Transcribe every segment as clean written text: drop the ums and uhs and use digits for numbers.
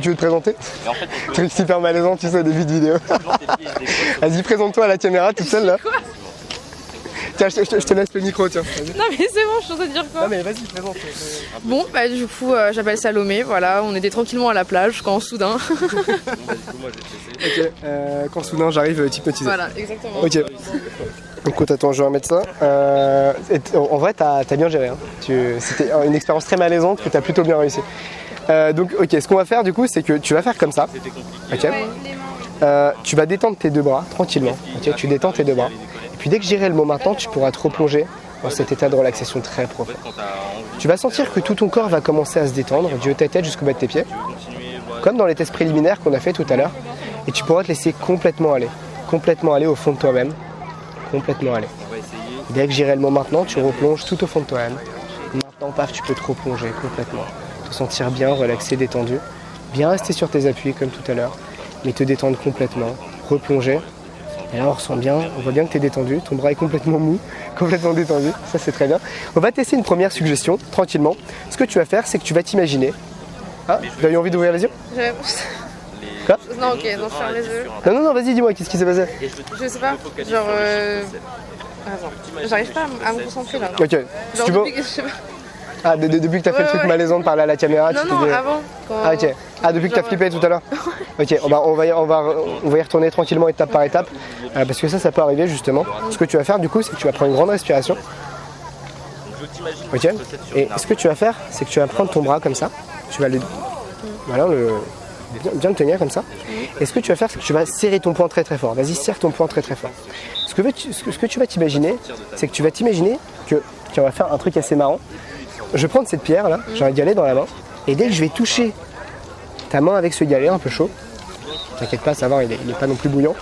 Tu veux te présenter? Truc super malaisant, tu sais, au début de vidéo. Vas-y, présente-toi à la caméra toute seule là. Tiens, je te laisse le micro, tiens. Non mais c'est bon, je suis en train de dire quoi? Non mais vas-y, présente. Bon, bah du coup, j'appelle Salomé, voilà, on était tranquillement à la plage quand soudain. Ok, quand soudain j'arrive, hypnotisé. Voilà, exactement. Ok. Écoute, attends, je vais remettre ça. En vrai, t'as bien géré. Hein. C'était une expérience très malaisante que t'as plutôt bien réussi. Donc, ok, ce qu'on va faire du coup, c'est que tu vas faire comme ça. Ok. Tu vas détendre tes deux bras tranquillement. Ok, tu détends tes deux bras. Et puis dès que j'irai le mot maintenant, tu pourras te replonger dans cet état de relaxation très profond. Tu vas sentir que tout ton corps va commencer à se détendre, du haut de ta tête jusqu'au bas de tes pieds, comme dans les tests préliminaires qu'on a fait tout à l'heure. Et tu pourras te laisser complètement aller au fond de toi-même, complètement aller. Dès que j'irai le mot maintenant, tu replonges tout au fond de toi-même. Maintenant, paf, tu peux te replonger complètement, te sentir bien, relaxé, détendu, bien rester sur tes appuis comme tout à l'heure, mais te détendre complètement, replonger. Et là on ressent bien, on voit bien que tu es détendu, ton bras est complètement mou, complètement détendu, ça c'est très bien. On va tester une première suggestion, tranquillement. Ce que tu vas faire, c'est que tu vas t'imaginer. Ah, tu as eu envie d'ouvrir les yeux? Quoi? Non, ok, non, je ferme les yeux. Non, vas-y, dis-moi, qu'est-ce qui s'est passé? Je sais pas, genre... Attends, j'arrive pas à me concentrer là. Ok, Genre si tu veux... depuis que je sais pas... Ah, depuis que tu as fait le truc malaisant de parler à la caméra, Non, tu non, t'es dit... avant. Ah, ok. Ah, depuis que tu as flippé tout à l'heure? Ok, on va y retourner tranquillement étape par étape, parce que ça peut arriver justement. Ce que tu vas faire du coup, c'est que tu vas prendre une grande respiration. Ok. Et ce que tu vas faire, c'est que tu vas prendre ton bras comme ça. Tu vas bien le tenir comme ça. Et ce que tu vas faire, c'est que tu vas serrer ton poing très très fort. Vas-y, serre ton poing très très fort. Ce que tu vas t'imaginer, c'est que tu vas t'imaginer que on va faire un truc assez marrant. Je vais prendre cette pierre là, j'ai un galet dans la main, et dès que je vais toucher ta main avec ce galet un peu chaud, t'inquiète pas, ça va, il n'est pas non plus bouillant,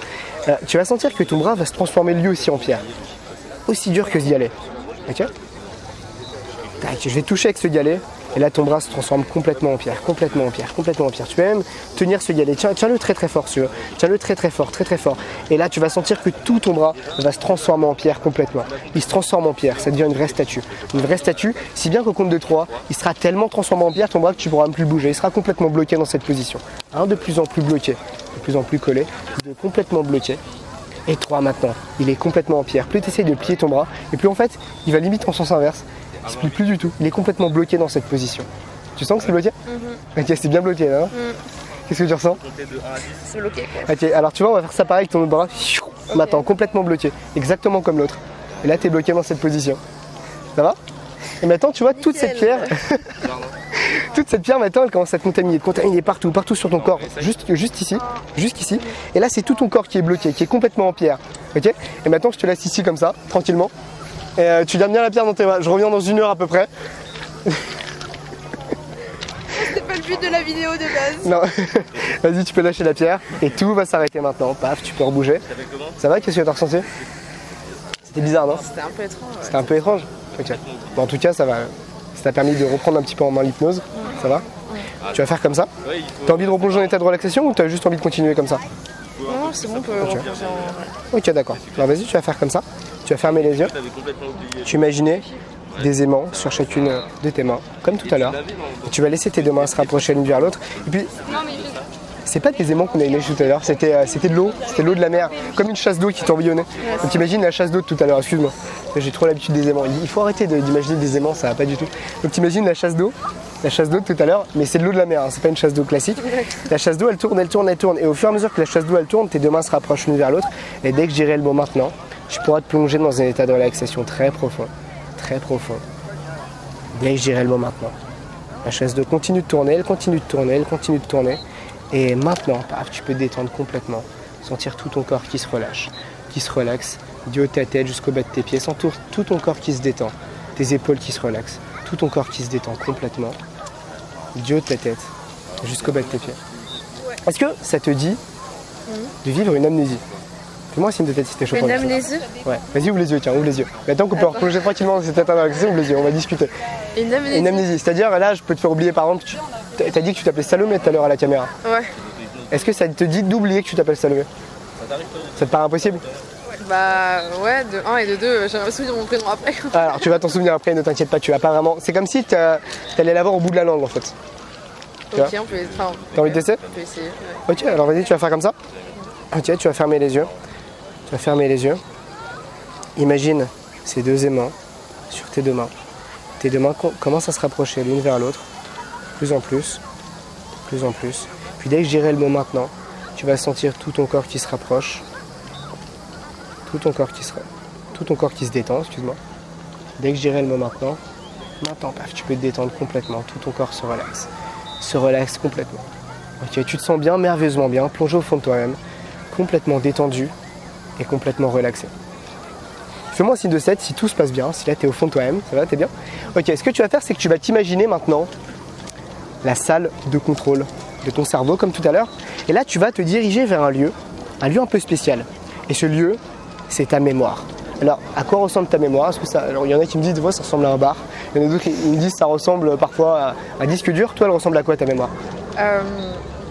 tu vas sentir que ton bras va se transformer lui aussi en pierre, aussi dur que ce galet. Ok. Tac, je vais toucher avec ce galet, et là ton bras se transforme complètement en pierre, complètement en pierre. Tu peux même tenir ce galet, tiens-le très très fort si tu veux, tiens-le très très fort, et là tu vas sentir que tout ton bras va se transformer en pierre complètement. Il se transforme en pierre, ça devient une vraie statue, si bien qu'au compte de 3, il sera tellement transformé en pierre ton bras que tu ne pourras même plus bouger, il sera complètement bloqué dans cette position. De plus en plus bloqué, de plus en plus collé, de complètement bloqué. Et 3 maintenant, il est complètement en pierre. Plus tu essayes de plier ton bras, et plus en fait, il va limite en sens inverse. Il se plie plus du tout, il est complètement bloqué dans cette position. Tu sens que c'est bloqué? Ok, c'est bien bloqué là. Qu'est-ce que tu ressens? C'est bloqué quoi. Ok, alors tu vois, on va faire ça pareil avec ton autre bras. Maintenant, complètement bloqué, exactement comme l'autre. Et là, tu es bloqué dans cette position. Ça va? Et maintenant, tu vois, toute cette pierre maintenant, elle commence à te contaminer partout sur ton corps, juste ici, jusqu'ici. Et là, c'est tout ton corps qui est bloqué, qui est complètement en pierre. Ok? Et maintenant, je te laisse ici comme ça, tranquillement. Et tu gardes bien la pierre dans tes mains. Je reviens dans 1 heure à peu près. C'était pas le but de la vidéo de base. Non. Vas-y, tu peux lâcher la pierre. Et tout va s'arrêter maintenant. Paf, tu peux rebouger. Ça va? Qu'est-ce que tu as ressenti? C'était bizarre, non? C'était un peu étrange. C'était un peu étrange? Ok. Bon, en tout cas, ça va. Ça t'a permis de reprendre un petit peu en main l'hypnose. Ça va? Tu vas faire comme ça? T'as envie de replonger en état de relaxation ou t'as juste envie de continuer comme ça? Non, c'est bon, on peut replonger en... Ok, d'accord. Alors vas-y, tu vas faire comme ça. Tu vas fermer les yeux. Tu imagines des aimants sur chacune de tes mains, comme tout à l'heure. Et tu vas laisser tes deux mains se rapprocher l'une vers l'autre. Et puis, c'est pas des aimants qu'on a imaginé tout à l'heure, c'était de l'eau, c'était l'eau de la mer, comme une chasse d'eau qui tourbillonnait. Donc imagine la chasse d'eau de tout à l'heure, excuse-moi. J'ai trop l'habitude des aimants. Il faut arrêter d'imaginer des aimants, ça va pas du tout. Donc t'imagines la chasse d'eau de tout à l'heure, mais c'est de l'eau de la mer, hein, c'est pas une chasse d'eau classique. La chasse d'eau, elle tourne. Et au fur et à mesure que la chasse d'eau, elle tourne, tes deux mains se rapprochent l'une vers l'autre. Et dès que je dirai le mot maintenant, tu pourras te plonger dans un état de relaxation très profond. Très profond. Dès que je dirai le mot maintenant. La chasse d'eau continue de tourner, elle continue de tourner. Et maintenant, paf, tu peux te détendre complètement. Sentir tout ton corps qui se relâche, qui se relaxe, du haut de ta tête jusqu'au bas de tes pieds. Sens tout ton corps qui se détend. Tes épaules qui se relaxent. Tout ton corps qui se détend complètement. Du haut de ta tête jusqu'au bas de tes pieds. Est-ce que ça te dit de vivre une amnésie? Fais-moi un signe de tête si t'es chaud pour Une amnésie? Ouais, vas-y, ouvre les yeux, tiens, ouvre les yeux. Maintenant qu'on peut replonger tranquillement dans cet état de relaxation, ouvre les yeux, on va discuter. Une amnésie? Une amnésie, c'est-à-dire là, je peux te faire oublier par exemple, t'as dit que tu t'appelais Salomé tout à l'heure à la caméra. Ouais. Est-ce que ça te dit d'oublier que tu t'appelles Salomé? Ça te paraît impossible? Bah ouais, de 1 et de 2, j'aimerais me souvenir de mon prénom après. Alors tu vas t'en souvenir après, ne t'inquiète pas, tu vas pas vraiment... C'est comme si t'allais l'avoir au bout de la langue en fait. Tu Ok, on peut. Enfin, T'as envie de tester? On peut essayer. Ouais. Ok, alors vas-y, tu vas faire comme ça. Ok, tu vas fermer les yeux. Tu vas fermer les yeux. Imagine ces deux aimants sur tes deux mains. Tes deux mains commencent à se rapprocher l'une vers l'autre, plus en plus, plus en plus. Puis dès que je dirai le mot maintenant, tu vas sentir tout ton corps qui se rapproche, tout ton corps qui se détend, excuse-moi. Dès que je dirai le mot maintenant, paf, tu peux te détendre complètement, tout ton corps se relaxe complètement. Ok, tu te sens bien, merveilleusement bien, plongé au fond de toi-même, complètement détendu et complètement relaxé. Fais-moi un signe de 7 si tout se passe bien, si là tu es au fond de toi-même, ça va, t'es bien? Ok, ce que tu vas faire, c'est que tu vas t'imaginer maintenant la salle de contrôle de ton cerveau, comme tout à l'heure. Et là, tu vas te diriger vers un lieu un peu spécial. Et ce lieu, c'est ta mémoire. Alors, à quoi ressemble ta mémoire? Alors, il y en a qui me disent, des fois, ça ressemble à un bar. Il y en a d'autres qui me disent, ça ressemble parfois à un disque dur. Toi, elle ressemble à quoi, ta mémoire?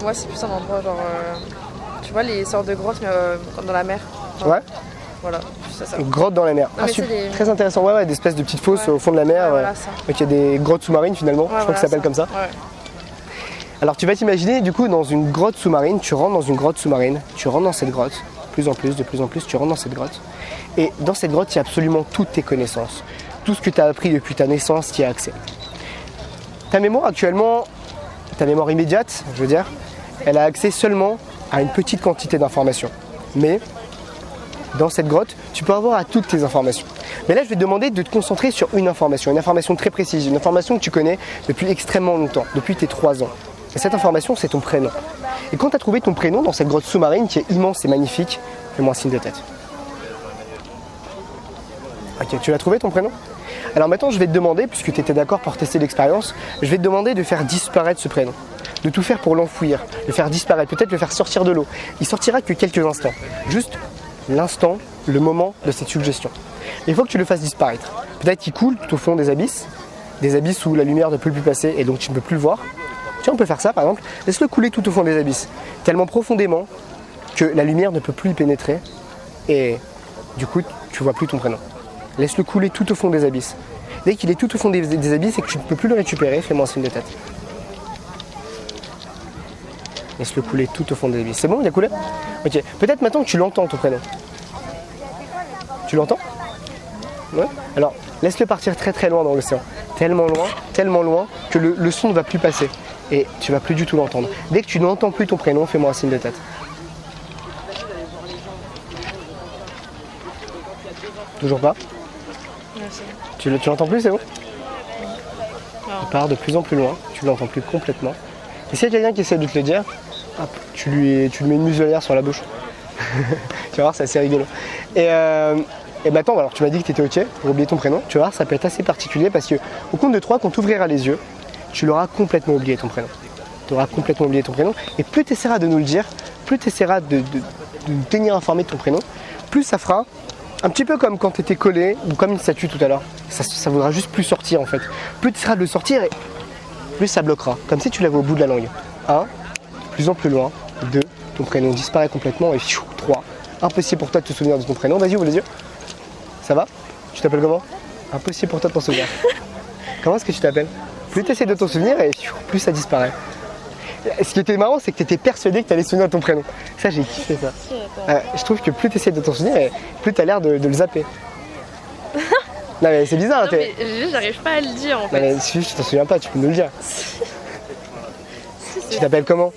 Moi, c'est plus un endroit genre. Tu vois, les sortes de grottes mais, dans la mer. Enfin, Ouais. Voilà, c'est ça. Une grotte dans la mer. Non, les... Très intéressant. Ouais, des espèces de petites fosses au fond de la mer. Ouais, voilà, ça. Donc, il y a des grottes sous-marines, finalement. Je crois que ça s'appelle comme ça. Ouais. Alors, tu vas t'imaginer, du coup, dans une grotte sous-marine. Tu rentres dans une grotte sous-marine. Tu rentres dans cette grotte. De plus en plus, tu rentres dans cette grotte. Et dans cette grotte, il y a absolument toutes tes connaissances. Tout ce que tu as appris depuis ta naissance, tu y as accès. Ta mémoire actuellement, ta mémoire immédiate, je veux dire, elle a accès seulement à une petite quantité d'informations. Mais dans cette grotte, tu peux avoir à toutes tes informations. Mais là, je vais te demander de te concentrer sur une information très précise, une information que tu connais depuis extrêmement longtemps, depuis tes 3 ans. Et cette information, c'est ton prénom. Et quand tu as trouvé ton prénom dans cette grotte sous-marine qui est immense et magnifique, fais-moi un signe de tête. Ok, tu l'as trouvé ton prénom? Alors maintenant, je vais te demander, puisque tu étais d'accord pour tester l'expérience, je vais te demander de faire disparaître ce prénom. De tout faire pour l'enfouir, le faire disparaître, peut-être le faire sortir de l'eau. Il sortira que quelques instants. Juste l'instant, le moment de cette suggestion. Il faut que tu le fasses disparaître. Peut-être qu'il coule tout au fond des abysses où la lumière ne peut plus passer et donc tu ne peux plus le voir. Tiens, on peut faire ça par exemple. Laisse-le couler tout au fond des abysses, tellement profondément que la lumière ne peut plus y pénétrer et du coup tu vois plus ton prénom. Laisse-le couler tout au fond des abysses. Dès qu'il est tout au fond des abysses et que tu ne peux plus le récupérer, fais-moi un signe de tête. Laisse-le couler tout au fond des abysses. C'est bon, il a coulé? Ok. Peut-être maintenant que tu l'entends ton prénom. Tu l'entends? Ouais. Alors, laisse-le partir très très loin dans l'océan. Tellement loin que le son ne va plus passer. Et tu vas plus du tout l'entendre. Dès que tu n'entends plus ton prénom, fais-moi un signe de tête. Toujours pas? Merci. Tu l'entends plus, c'est bon? Il part de plus en plus loin, tu ne l'entends plus complètement. Et s'il y a quelqu'un qui essaie de te le dire, hop, tu lui mets une muselière sur la bouche. Tu vas voir, c'est assez rigolo. Et maintenant, alors tu m'as dit que tu étais ok pour oublier ton prénom. Tu vas voir, ça peut être assez particulier parce qu'au compte de 3, quand tu ouvriras les yeux, tu l'auras complètement oublié ton prénom. Tu auras complètement oublié ton prénom. Et plus tu essaieras de nous le dire, plus tu essaieras de nous tenir informé de ton prénom, plus ça fera un petit peu comme quand tu étais collé ou comme une statue tout à l'heure. Ça voudra juste plus sortir en fait. Plus tu essaieras de le sortir et plus ça bloquera. Comme si tu l'avais au bout de la langue. 1, de plus en plus loin. 2, ton prénom disparaît complètement. Et 3, impossible pour toi de te souvenir de ton prénom. Vas-y, ouvre les yeux. Ça va? Tu t'appelles comment? Impossible pour toi de t'en souvenir. Comment est-ce que tu t'appelles? Plus tu essaies de t'en souvenir et plus ça disparaît. Ce qui était marrant, c'est que tu étais persuadé que tu allais te souvenir de ton prénom. Ça, j'ai kiffé ça. Je trouve que plus tu essaies de t'en souvenir, et plus tu as l'air de le zapper. Non mais c'est bizarre. Non, mais j'arrive pas à le dire en fait. Non, mais si tu t'en souviens pas, tu peux nous le dire. Tu t'appelles comment?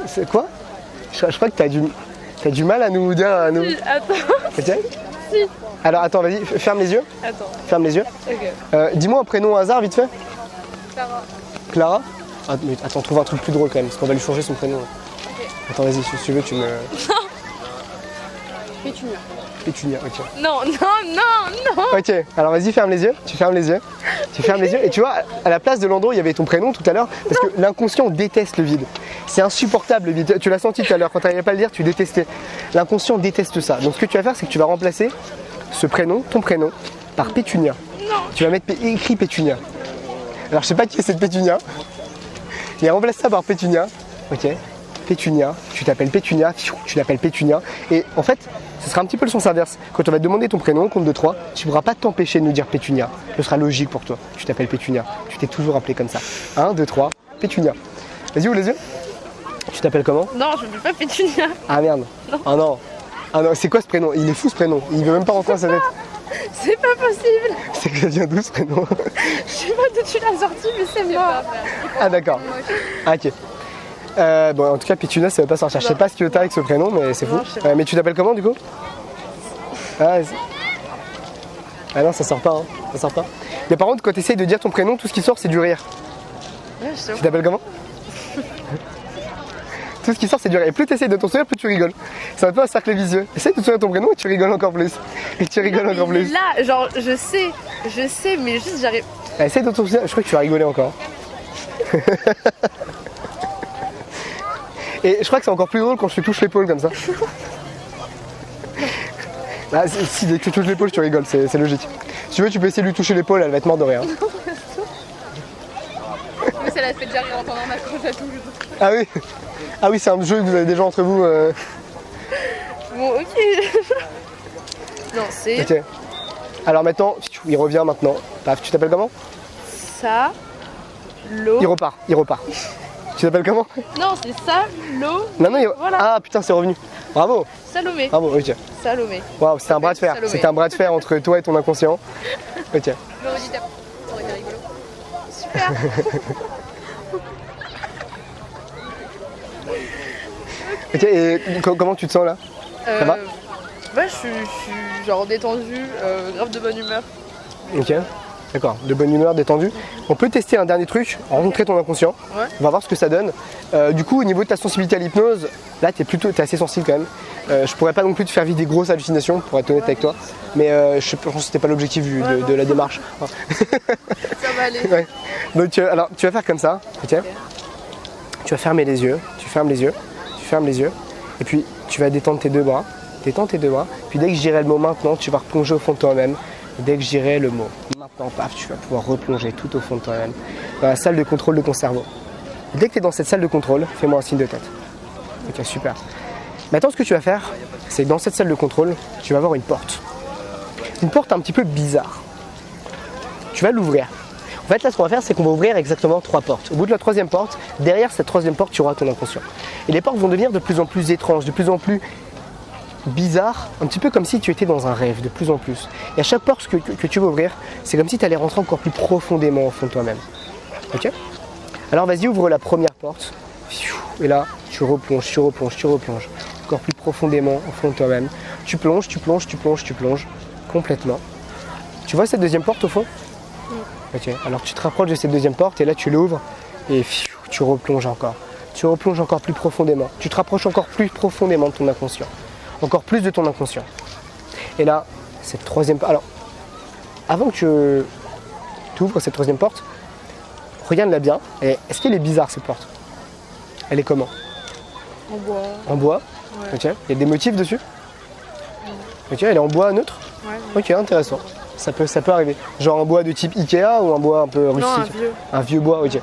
C'est quoi? Je crois que t'as du mal à nous dire. Attends. Ok. Si. Alors attends, vas-y, ferme les yeux. Attends. Ferme les yeux. Ok. Dis-moi un prénom au hasard vite fait. Clara. Clara? Ah, mais attends, trouve un truc plus drôle quand même, parce qu'on va lui changer son prénom. Okay. Attends, vas-y, si tu veux, tu me... Pétunia. Pétunia, ok. Non. Ok, alors vas-y, ferme les yeux. Tu fermes les yeux. Tu fermes les yeux. Et tu vois, à la place de l'endroit où il y avait ton prénom tout à l'heure, parce que l'inconscient déteste le vide. C'est insupportable le vide. Tu l'as senti tout à l'heure, quand tu n'arrivais pas à le dire, tu détestais. L'inconscient déteste ça. Donc ce que tu vas faire, c'est que tu vas remplacer ce prénom, ton prénom, par Pétunia. Non. Tu vas mettre écrit Pétunia. Alors je sais pas qui est cette Pétunia. Et remplace ça par Pétunia. Ok. Pétunia. Tu t'appelles Pétunia. Tu l'appelles Pétunia. Et en fait, Ce sera un petit peu le sens inverse. Quand on va te demander ton prénom, compte de 3, tu ne pourras pas t'empêcher de nous dire Pétunia. Ce sera logique pour toi. Tu t'appelles Pétunia. Tu t'es toujours appelé comme ça. 1, 2, 3, Pétunia. Vas-y, ouvre les yeux. Tu t'appelles comment? Non, je ne m'appelle pas Pétunia. Ah merde. Non. Oh non. Ah non, c'est quoi ce prénom? Il est fou ce prénom. Il veut même pas rentrer dans sa tête. C'est pas possible. C'est que ça vient d'où ce prénom? Je sais pas d'où tu l'as sorti, mais c'est mort. Ah d'accord. Ah, ok. Bon, en tout cas, Pétunia, ça veut pas sortir. Je sais pas ce que t'as avec ce prénom, mais c'est fou. Non, je sais pas. Mais tu t'appelles comment du coup? Ah non, ça sort pas. Hein. Ça sort pas. Mais par contre, quand tu essayes de dire ton prénom, tout ce qui sort, c'est du rire. Ouais, je sais Tu t'appelles comment? Tout ce qui sort, c'est du rire. Et plus tu essayes de t'en souvenir, plus tu rigoles. C'est un peu un cercle vicieux. Essaye de te souvenir ton prénom et tu rigoles encore plus. Et tu rigoles encore plus. Là, genre, je sais, mais juste j'arrive. Essaye de t'en souvenir. Je crois que tu vas rigoler encore. Et je crois que c'est encore plus drôle quand je te touche l'épaule comme ça. Ah, si dès que tu touches l'épaule, tu rigoles, c'est logique. Si tu veux, tu peux essayer de lui toucher l'épaule, elle va être morte de rire. Mais ça l'a fait déjà rire en entendant ma croche à touche. Ah oui. Ah oui, c'est un jeu que vous avez déjà entre vous. Bon, ok. Non, c'est Ok. Alors maintenant, il revient maintenant. Paf, tu t'appelles comment? ça, l'eau. Il repart. Tu t'appelles comment? Non, c'est ça, l'eau. Non, Voilà. Ah putain, c'est revenu. Bravo. Salomé. Bravo, ok. Salomé. Waouh, c'était un bras de fer. Salomé. C'était un bras de fer entre toi et ton inconscient. Ok. J'aurais dit ça aurait été rigolo. Super. Ok, et comment tu te sens là? Ça va? Ouais, je suis genre détendue, grave de bonne humeur. Ok. D'accord, de bonne humeur, détendu. On peut tester un dernier truc, rencontrer ton inconscient. Ouais. On va voir ce que ça donne. Du coup, au niveau de ta sensibilité à l'hypnose, là, t'es assez sensible quand même. Je pourrais pas non plus te faire vivre des grosses hallucinations, pour être honnête avec toi. Mais je pense que c'était pas l'objectif de la démarche. Ça va aller. Ouais. Donc, alors, tu vas faire comme ça, ok? Tu vas fermer les yeux, tu fermes les yeux, et puis tu vas détendre tes deux bras. Détends tes deux bras. Puis dès que je dirai le mot maintenant, tu vas replonger au fond de toi-même. Dès que je dirai le mot maintenant, paf, tu vas pouvoir replonger tout au fond de toi-même, dans la salle de contrôle de ton cerveau. Dès que tu es dans cette salle de contrôle, fais-moi un signe de tête. Ok, super. Maintenant, ce que tu vas faire, c'est que dans cette salle de contrôle, tu vas avoir une porte. Une porte un petit peu bizarre. Tu vas l'ouvrir. En fait, là, ce qu'on va faire, c'est qu'on va ouvrir exactement 3 portes. Au bout de la 3e porte, derrière cette 3e porte, tu auras ton inconscient. Et les portes vont devenir de plus en plus étranges, de plus en plus bizarre, un petit peu comme si tu étais dans un rêve, de plus en plus. Et à chaque porte que tu vas ouvrir, c'est comme si tu allais rentrer encore plus profondément au fond de toi-même. Ok? Alors vas-y, ouvre la première porte. Et là, tu replonges, encore plus profondément au fond de toi-même. Tu plonges, complètement. Tu vois cette 2e porte au fond? Ok, alors tu te rapproches de cette 2e porte et là tu l'ouvres et tu replonges encore. Tu replonges encore plus profondément. Tu te rapproches encore plus profondément de ton inconscient. Encore plus de ton inconscient. Et là, cette 3e porte. Alors, avant que tu ouvres cette 3e porte, regarde-la bien. Et est-ce qu'elle est bizarre cette porte? Elle est comment? En bois. En bois? Ouais. Ok. Il y a des motifs dessus? Ok, elle est en bois neutre? Ouais. Ok, intéressant. Ça peut arriver. Genre un bois de type Ikea ou un bois un peu rustique? Non, un vieux. Un vieux bois, ok.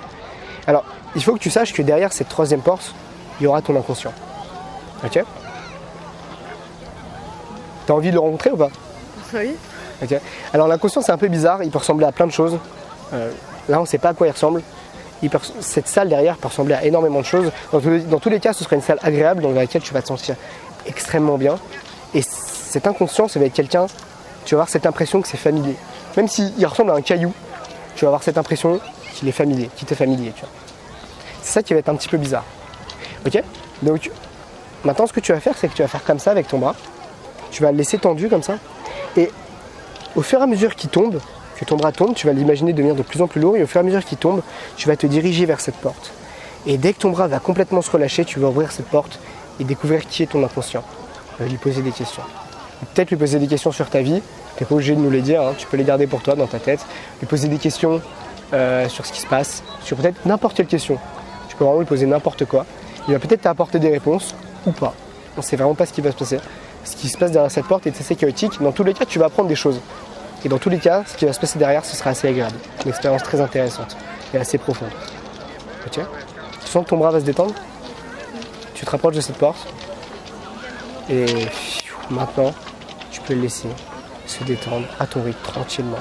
Alors, il faut que tu saches que derrière cette 3e porte, il y aura ton inconscient. Ok? T'as envie de le rencontrer ou pas? Oui. Ok. Alors l'inconscient c'est un peu bizarre, il peut ressembler à plein de choses. Là on ne sait pas à quoi il ressemble. Cette salle derrière peut ressembler à énormément de choses. Dans tous les cas, ce serait une salle agréable dans laquelle tu vas te sentir extrêmement bien. Et cet inconscient, ça va être quelqu'un, tu vas avoir cette impression que c'est familier. Même s'il ressemble à un caillou, tu vas avoir cette impression qu'il est familier, qu'il t'est familier. Tu vois. C'est ça qui va être un petit peu bizarre. Ok? Donc maintenant ce que tu vas faire, c'est que tu vas faire comme ça avec ton bras. Tu vas le laisser tendu comme ça. Et au fur et à mesure qu'il tombe, que ton bras tombe, tu vas l'imaginer devenir de plus en plus lourd. Et au fur et à mesure qu'il tombe, tu vas te diriger vers cette porte. Et dès que ton bras va complètement se relâcher, tu vas ouvrir cette porte et découvrir qui est ton inconscient. Lui poser des questions. Peut-être lui poser des questions sur ta vie. Tu n'es pas obligé de nous les dire, hein. Tu peux les garder pour toi dans ta tête. Lui poser des questions sur ce qui se passe, sur peut-être n'importe quelle question. Tu peux vraiment lui poser n'importe quoi. Il va peut-être t'apporter des réponses ou pas. On ne sait vraiment pas ce qui va se passer. Ce qui se passe derrière cette porte est assez chaotique. Dans tous les cas, tu vas apprendre des choses. Et dans tous les cas, ce qui va se passer derrière, ce sera assez agréable. Une expérience très intéressante et assez profonde. Ok? Tu sens que ton bras va se détendre? Tu te rapproches de cette porte et Maintenant, tu peux le laisser se détendre à ton rythme, tranquillement,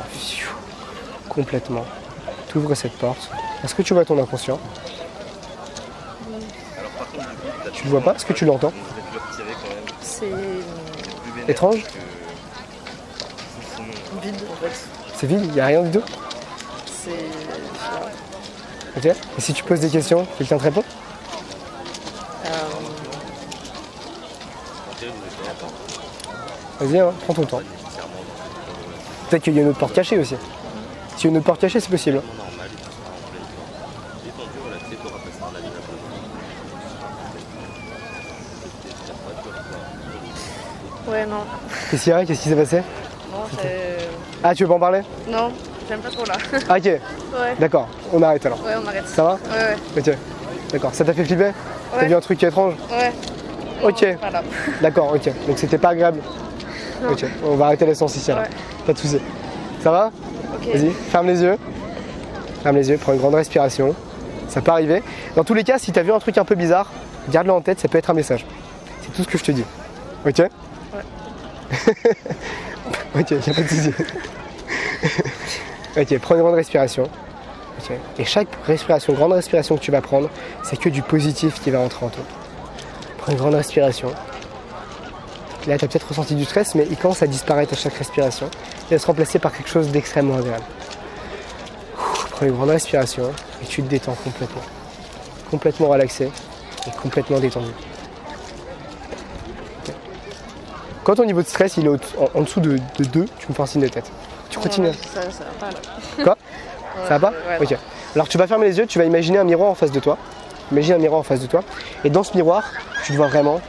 complètement. Tu ouvres cette porte. Est-ce que tu vois ton inconscient? Tu le vois pas? Est-ce que tu l'entends? C'est Étrange? vide en fait. C'est vide? Il n'y a rien du tout? C'est. Ok. Et si tu poses des questions, quelqu'un te répond? Vas-y, hein, prends ton temps. Peut-être qu'il y a une autre porte cachée aussi. S'il y a une autre porte cachée, c'est possible. Ouais, non. Qu'est-ce qu'il y a? Qu'est-ce qui s'est passé? Non, c'est. Ah, tu veux pas en parler? Non, j'aime pas trop là. Ah, ok. Ouais. D'accord, on arrête alors. Ouais, on arrête. Ça va? Ouais, ouais. Ok. D'accord, ça t'a fait flipper? T'as Ouais. vu un truc étrange? Ouais. Ok. Non, voilà. D'accord, ok. Donc c'était pas agréable? Non. Ok, on va arrêter l'essence ici alors. Ouais. Pas de soucis. Ça va? Ok. Vas-y, ferme les yeux. Ferme les yeux, prends une grande respiration. Ça peut arriver. Dans tous les cas, si t'as vu un truc un peu bizarre, garde-le en tête, ça peut être un message. C'est tout ce que je te dis. Ok? Ouais. Ok, y a pas de soucis. Ok, prends une grande respiration. Ok. Et chaque respiration, grande respiration que tu vas prendre, c'est que du positif qui va entrer en toi. Prends une grande respiration. Là, tu as peut-être ressenti du stress, mais il commence à disparaître à chaque respiration. Il va se remplacer par quelque chose d'extrêmement agréable. Prends une grande respiration et tu te détends complètement. Complètement relaxé et complètement détendu. Ok. Quand ton niveau de stress il est en dessous de 2, tu me fais un signe de tête. Tu continues. Ouais, ça va pas là. Quoi? Ouais, Ça va pas? ouais, Ok. non. Alors tu vas fermer les yeux, tu vas imaginer un miroir en face de toi. Imagine un miroir en face de toi. Et dans ce miroir, tu te vois vraiment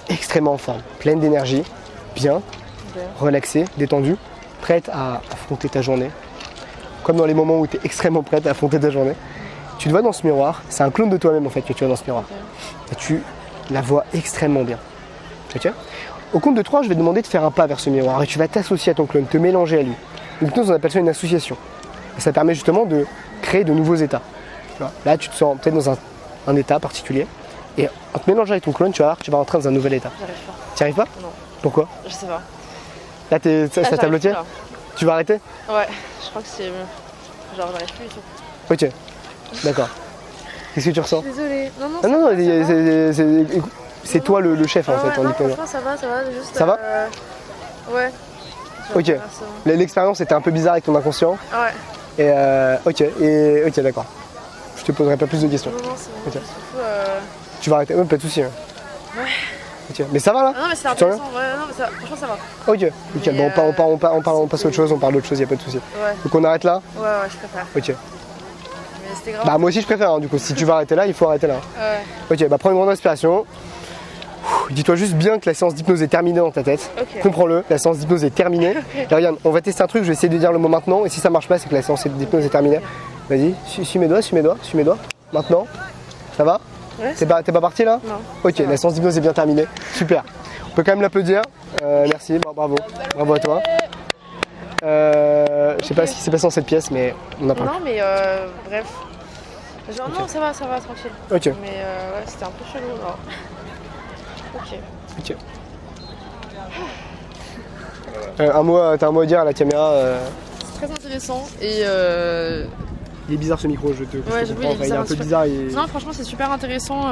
extrêmement en forme, pleine d'énergie, bien, relaxée, détendue, prête à affronter ta journée. Comme dans les moments où tu es extrêmement prête à affronter ta journée. Tu te vois dans ce miroir, c'est un clone de toi-même en fait que tu vois dans ce miroir. Et tu la vois extrêmement bien. Ok? Au compte de 3, je vais te demander de faire un pas vers ce miroir et tu vas t'associer à ton clone, te mélanger à lui. Donc nous on appelle ça une association. Et ça permet justement de créer de nouveaux états. Tu vois, là tu te sens peut-être dans un état particulier. Et en te mélangeant avec ton clone, tu vas voir que tu vas rentrer dans un nouvel état. J'arrive pas. Tu n'y arrives pas? Non. Pourquoi? Je sais pas. Là, ça t'a j'arrive bloqué? plus, là. Tu vas arrêter? Ouais, je crois que c'est. Genre, j'arrive plus du tout. Ok, d'accord. Qu'est-ce que tu ressens? Désolée. Non, non. Ah non, non, ça va. c'est toi le chef en fait en non, hypnose. franchement, ça va. Juste, Ça va? Ouais. Ok. C'est bon. L'expérience était un peu bizarre avec ton inconscient. Ouais. Et ok, d'accord. Je te poserai pas plus de questions. Non, c'est bon. Ok. Surtout, Tu vas arrêter? Ouais, pas de soucis. Hein. Ouais. Ok, mais ça va là? Ah non, mais c'est Tu te sens intéressant. Ouais, non, mais franchement, ça va. Ok, nickel. Mais, Bon, on passe à autre chose, on parle d'autre chose, y a pas de soucis. Ouais. Donc on arrête là? Ouais, je préfère. Ok. Mais c'était grave. Bah moi aussi je préfère, hein, du coup. Si tu vas arrêter là, il faut arrêter là. Ouais. Ok, bah prends une grande respiration. Dis-toi juste bien que la séance d'hypnose est terminée dans ta tête. Ok. Comprends-le, la séance d'hypnose est terminée. Et regarde, on va tester un truc, je vais essayer de dire le mot maintenant. Et si ça marche pas, c'est que la séance d'hypnose est terminée. Vas-y, suis mes doigts. Maintenant. Ça va? Ouais, T'es pas parti là? Non. Ok, ça va. la séance d'hypnose est bien terminée. Super. On peut quand même l'applaudir. Merci, bravo. Bravo à toi. Je sais pas ce qui s'est passé dans cette pièce, mais on a pas. Non, mais bref. Genre, non, ça va, tranquille. Ok. Mais ouais, c'était un peu chelou. Alors. Ok. Ok. T'as un mot à dire à la caméra C'est très intéressant et Il est bizarre ce micro, je ouais, comprends. oui, Enfin, il est un peu bizarre. Non, franchement, c'est super intéressant.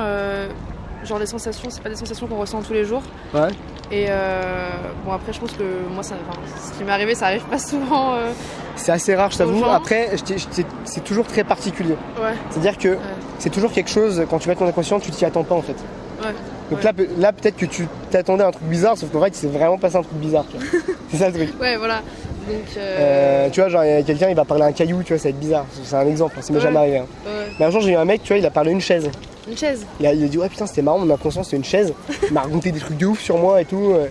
Genre, les sensations, c'est pas des sensations qu'on ressent tous les jours. Ouais. Et bon, après, je pense que moi, ce qui m'est arrivé, ça arrive pas souvent. C'est assez rare, je t'avoue. gens. Après, c'est toujours très particulier. Ouais. C'est-à-dire que c'est toujours quelque chose, quand tu vas être ton inconscient, tu t'y attends pas en fait. Ouais. Donc Ouais. là peut-être que tu t'attendais à un truc bizarre, sauf qu'en fait, il s'est vraiment passé un truc bizarre. Tu vois. C'est ça le truc. Ouais, voilà. Donc. Tu vois, genre, il y a quelqu'un, il va parler à un caillou, tu vois, ça va être bizarre. C'est un exemple, ça m'est Ouais. jamais arrivé. Hein. Ouais. Mais un jour, j'ai eu un mec, tu vois, il a parlé à une chaise. Une chaise. Il a dit, ouais, putain, c'était marrant, mon inconscient, c'était une chaise. Il m'a raconté des trucs de ouf sur moi et tout. Ok.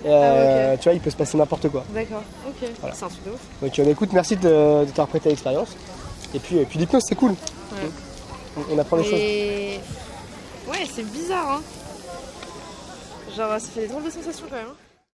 Tu vois, il peut se passer n'importe quoi. D'accord. Ok. Voilà. C'est un truc de ouf. Donc, écoute, merci de t'avoir prêté à l'expérience. Et puis l'hypnose, c'est cool. Ouais. On apprend des choses. Et ouais, c'est bizarre, hein. Genre, ça fait des drôles de sensations quand même. Hein.